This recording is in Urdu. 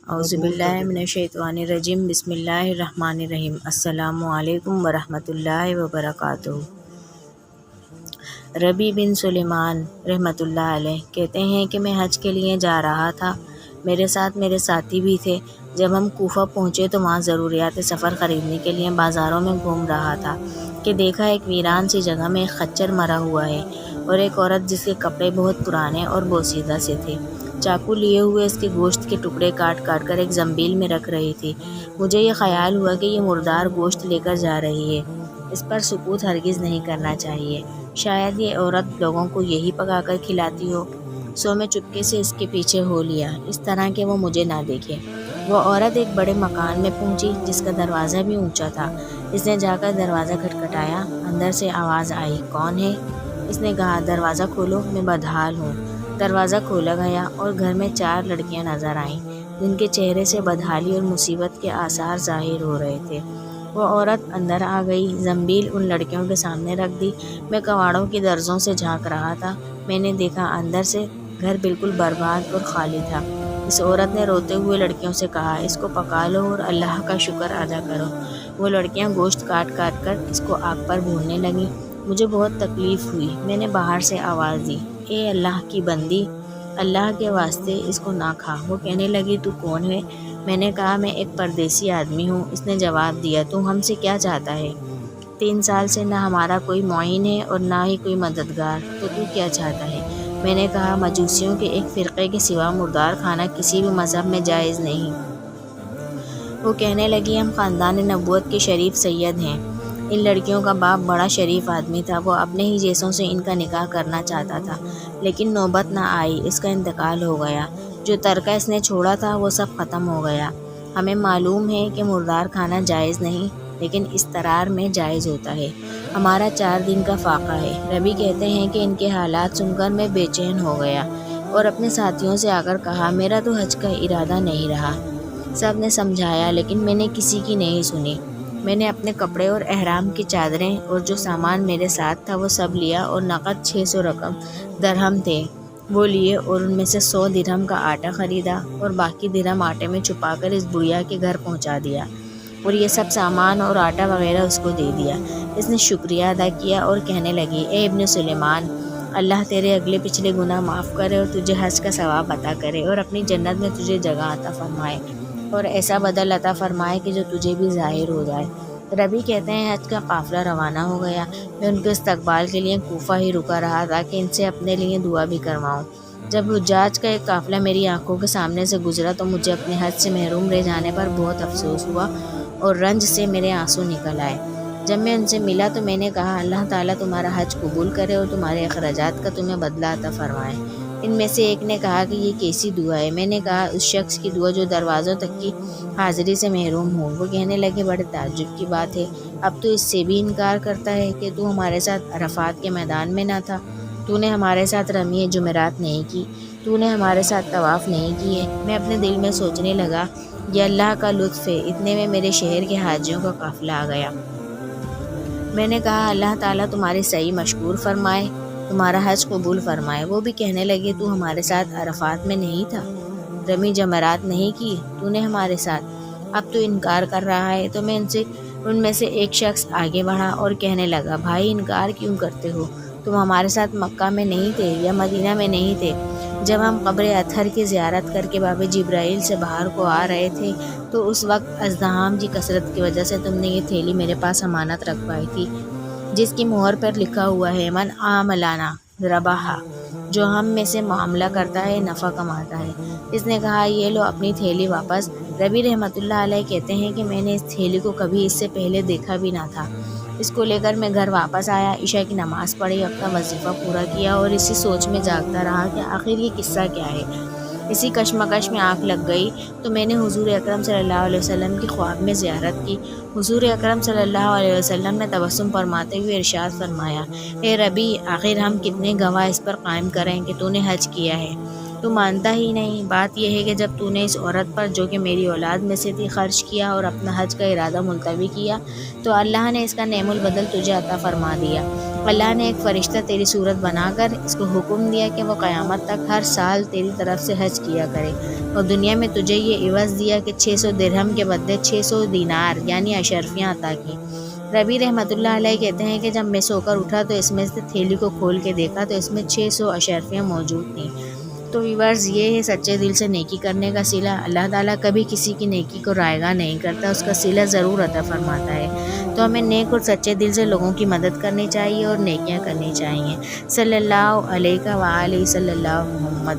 اعوذ باللہ من الشیطان الرجیم، بسم اللہ الرحمن الرحیم۔ السلام علیکم ورحمۃ اللہ وبرکاتہ۔ ربیع بن سلیمان رحمۃ اللہ علیہ کہتے ہیں کہ میں حج کے لیے جا رہا تھا، میرے ساتھ میرے ساتھی بھی تھے۔ جب ہم کوفہ پہنچے تو وہاں ضروریات سفر خریدنے کے لیے بازاروں میں گھوم رہا تھا کہ دیکھا ایک ویران سی جگہ میں ایک خچر مرا ہوا ہے اور ایک عورت جس کے کپڑے بہت پرانے اور بوسیدہ سے تھے، چاقو لیے ہوئے اس کے گوشت کے ٹکڑے کاٹ کاٹ کر ایک زنبیل میں رکھ رہی تھی۔ مجھے یہ خیال ہوا کہ یہ مردار گوشت لے کر جا رہی ہے، اس پر سکوت ہرگز نہیں کرنا چاہیے، شاید یہ عورت لوگوں کو یہی پکا کر کھلاتی ہو۔ سو میں چپکے سے اس کے پیچھے ہو لیا، اس طرح کہ وہ مجھے نہ دیکھے۔ وہ عورت ایک بڑے مکان میں پہنچی جس کا دروازہ بھی اونچا تھا۔ اس نے جا کر دروازہ کھٹکھٹایا، اندر سے آواز آئی، کون ہے؟ اس نے کہا، دروازہ کھولو، میں بدحال ہوں۔ دروازہ کھولا گیا اور گھر میں 4 لڑکیاں نظر آئیں جن کے چہرے سے بدحالی اور مصیبت کے آثار ظاہر ہو رہے تھے۔ وہ عورت اندر آ گئی، زنبیل ان لڑکیوں کے سامنے رکھ دی۔ میں کواڑوں کی درزوں سے جھانک رہا تھا، میں نے دیکھا اندر سے گھر بالکل برباد اور خالی تھا۔ اس عورت نے روتے ہوئے لڑکیوں سے کہا، اس کو پکا لو اور اللہ کا شکر ادا کرو۔ وہ لڑکیاں گوشت کاٹ کاٹ کر اس کو آگ پر بھوننے لگیں۔ مجھے بہت تکلیف ہوئی، میں نے باہر سے آواز دی، اے اللہ کی بندی، اللہ کے واسطے اس کو نہ کھا۔ وہ کہنے لگی، تو کون ہے؟ میں نے کہا، میں ایک پردیسی آدمی ہوں۔ اس نے جواب دیا، تو ہم سے کیا چاہتا ہے؟ 3 سال سے نہ ہمارا کوئی معین ہے اور نہ ہی کوئی مددگار، تو کیا چاہتا ہے؟ میں نے کہا، مجوسیوں کے ایک فرقے کے سوا مردار کھانا کسی بھی مذہب میں جائز نہیں۔ وہ کہنے لگی، ہم خاندان نبوت کے شریف سید ہیں۔ ان لڑکیوں کا باپ بڑا شریف آدمی تھا، وہ اپنے ہی جیسوں سے ان کا نکاح کرنا چاہتا تھا، لیکن نوبت نہ آئی، اس کا انتقال ہو گیا۔ جو ترکہ اس نے چھوڑا تھا وہ سب ختم ہو گیا۔ ہمیں معلوم ہے کہ مردار کھانا جائز نہیں، لیکن استرار میں جائز ہوتا ہے۔ ہمارا 4 دن کا فاقہ ہے۔ ربیع کہتے ہیں کہ ان کے حالات سن کر میں بے چین ہو گیا اور اپنے ساتھیوں سے آ کر کہا، میرا تو حج کا ارادہ نہیں رہا۔ سب نے سمجھایا لیکن میں نے کسی کی نہیں سنی۔ میں نے اپنے کپڑے اور احرام کی چادریں اور جو سامان میرے ساتھ تھا وہ سب لیا اور نقد 600 درہم تھے وہ لیے اور ان میں سے 100 درہم کا آٹا خریدا اور باقی درہم آٹے میں چھپا کر اس بڑھیا کے گھر پہنچا دیا اور یہ سب سامان اور آٹا وغیرہ اس کو دے دیا۔ اس نے شکریہ ادا کیا اور کہنے لگی، اے ابن سلیمان، اللہ تیرے اگلے پچھلے گناہ معاف کرے اور تجھے حج کا ثواب عطا کرے اور اپنی جنت میں تجھے جگہ عطا فرمائے اور ایسا بدل عطا فرمائے کہ جو تجھے بھی ظاہر ہو جائے۔ ربیع کہتے ہیں، حج کا قافلہ روانہ ہو گیا۔ میں ان کے استقبال کے لیے کوفہ ہی رکا رہا تھا کہ ان سے اپنے لیے دعا بھی کرواؤں۔ جب حجاج کا ایک قافلہ میری آنکھوں کے سامنے سے گزرا تو مجھے اپنے حج سے محروم رہ جانے پر بہت افسوس ہوا اور رنج سے میرے آنسو نکل آئے۔ جب میں ان سے ملا تو میں نے کہا، اللہ تعالیٰ تمہارا حج قبول کرے اور تمہارے اخراجات کا تمہیں بدلہ عطا فرمائے۔ ان میں سے ایک نے کہا کہ یہ کیسی دعا ہے؟ میں نے کہا، اس شخص کی دعا جو دروازوں تک کی حاضری سے محروم ہو۔ وہ کہنے لگے، بڑے تعجب کی بات ہے، اب تو اس سے بھی انکار کرتا ہے کہ تو ہمارے ساتھ عرفات کے میدان میں نہ تھا، تو نے ہمارے ساتھ رمی جمعرات نہیں کی، تو نے ہمارے ساتھ طواف نہیں کیے۔ میں اپنے دل میں سوچنے لگا، یہ اللہ کا لطف ہے۔ اتنے میں میرے شہر کے حاجیوں کا قافلہ آ گیا۔ میں نے کہا، اللہ تعالیٰ تمہاری سعی مشکور فرمائے، تمہارا حج قبول فرمائے۔ وہ بھی کہنے لگے، تو ہمارے ساتھ عرفات میں نہیں تھا، رمی جمرات نہیں کی، تو نے ہمارے ساتھ، اب تو انکار کر رہا ہے۔ تو میں ان میں سے ایک شخص آگے بڑھا اور کہنے لگا، بھائی انکار کیوں کرتے ہو؟ تم ہمارے ساتھ مکہ میں نہیں تھے یا مدینہ میں نہیں تھے؟ جب ہم قبر اطہر کی زیارت کر کے باب جبرائیل سے باہر کو آ رہے تھے تو اس وقت ازدحام کی کثرت کی وجہ سے تم نے یہ تھیلی میرے پاس امانت رکھوائی تھی جس کی مہر پر لکھا ہوا ہے، من عاملنا ربحا، جو ہم میں سے معاملہ کرتا ہے نفع کماتا ہے۔ اس نے کہا، یہ لو اپنی تھیلی واپس۔ ربیع رحمۃ اللہ علیہ کہتے ہیں کہ میں نے اس تھیلی کو کبھی اس سے پہلے دیکھا بھی نہ تھا۔ اس کو لے کر میں گھر واپس آیا، عشاء کی نماز پڑھی، اپنا وظیفہ پورا کیا اور اسی سوچ میں جاگتا رہا کہ آخر یہ قصہ کیا ہے۔ اسی کشمکش میں آنکھ لگ گئی تو میں نے حضور اکرم صلی اللہ علیہ وسلم کی خواب میں زیارت کی۔ حضور اکرم صلی اللہ علیہ وسلم نے تبسم فرماتے ہوئے ارشاد فرمایا، اے ربیع، آخر ہم کتنے گواہ اس پر قائم کریں کہ تو نے حج کیا ہے؟ تو مانتا ہی نہیں۔ بات یہ ہے کہ جب تو نے اس عورت پر جو کہ میری اولاد میں سے تھی خرچ کیا اور اپنا حج کا ارادہ ملتوی کیا تو اللہ نے اس کا نعم البدل تجھے عطا فرما دیا۔ اللہ نے ایک فرشتہ تیری صورت بنا کر اس کو حکم دیا کہ وہ قیامت تک ہر سال تیری طرف سے حج کیا کرے، اور دنیا میں تجھے یہ عوض دیا کہ 600 درہم کے بدلے 600 دینار یعنی اشرفیاں عطا کی۔ ربی رحمۃ اللہ علیہ کہتے ہیں کہ جب میں سو کر اٹھا تو اس میں سے تھیلی کو کھول کے دیکھا تو اس میں 600 اشرفیاں موجود تھیں۔ تو ویورز، یہ ہے سچے دل سے نیکی کرنے کا صلہ۔ اللہ تعالیٰ کبھی کسی کی نیکی کو رائیگاں نہیں کرتا، اس کا صلہ ضرور عطا فرماتا ہے۔ تو ہمیں نیک اور سچے دل سے لوگوں کی مدد کرنی چاہیے اور نیکیاں کرنی چاہیے۔ صلی اللہ علیہ وآلہ صلی اللہ محمد۔